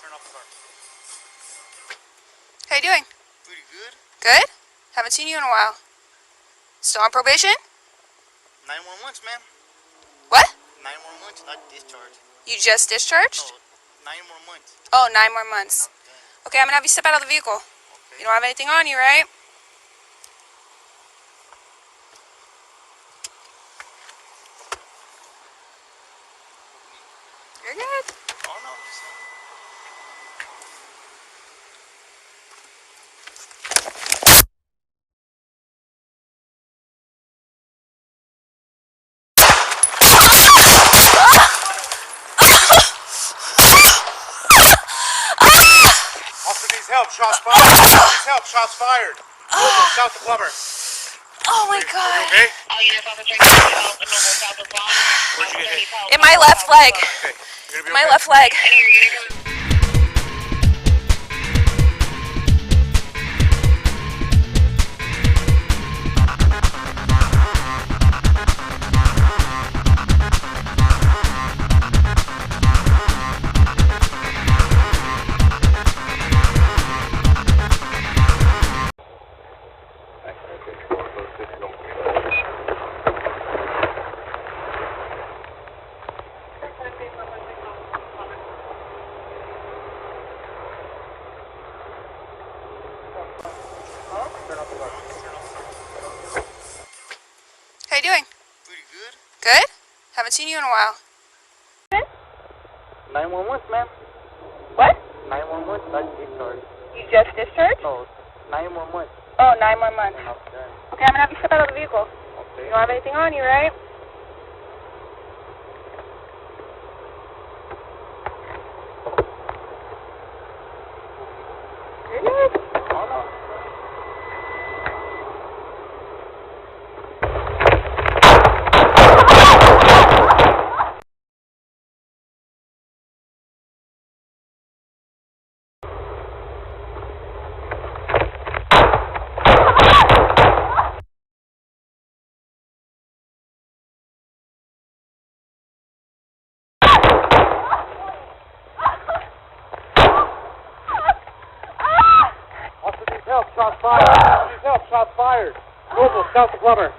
Turn off the car. How you doing? Pretty good. Good? Haven't seen you in a while. Still on probation? 9 more months, ma'am. What? 9 more months, not discharged. You just discharged? No, 9 more months. Oh, 9 more months. Okay, I'm gonna have you step out of the vehicle. Okay. You don't have anything on you, right? You're good. Oh, no. Officer needs help. Shots fired. Needs help. Shots fired. South the plumber. Oh my god. Okay? In my left leg. Okay. You're gonna be My okay. left leg. How you doing? Pretty good. Good? Haven't seen you in a while. 9 more months, ma'am. What? 9 more months, not discharged. You just discharged? No, 9 more months. Oh, 9 more months. Okay. Okay, I'm gonna have you step out of the vehicle. Okay. You don't have anything on you, right? You're good. Oh, no. Help, shots fired. Please help, shots fired. Noble, south the plumber.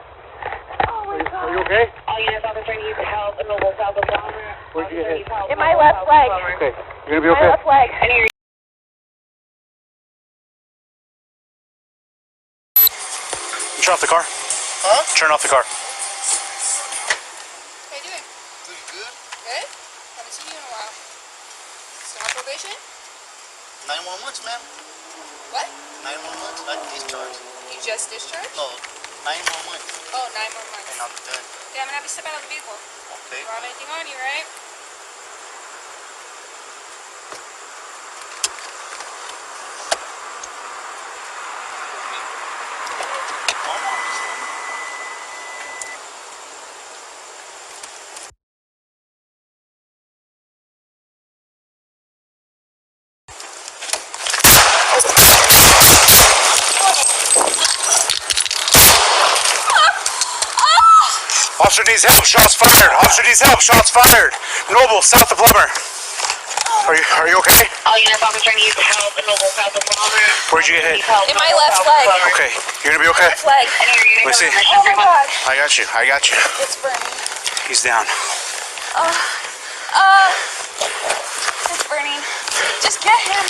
Oh my god. Are you okay? Oh, yes, officer needs help. Noble, south the plumber. Where'd you get hit? In my left leg. Okay. You're gonna be My okay? left leg. Turn off the car. Huh? Turn off the car. How you doing? Pretty good. Good? Haven't seen you in a while. Still on probation? 9 more months, ma'am. What? 9 more months, not discharged. You just discharged? No, 9 more months. Oh, 9 more months. And I'm done. Okay, I'm gonna have you step out of the vehicle. Okay. You don't have anything on you, right? Officer needs help. Shots fired. Officer needs help. Shots fired. Noble, south the plumber. Are you okay? Oh, yes, officer needs help. Noble, south the plumber. Where'd you get hit? In my left leg. Okay. You're gonna be okay? Left leg. Let me see. Oh my god. I got you. I got you. It's burning. He's down. It's burning. Just get him.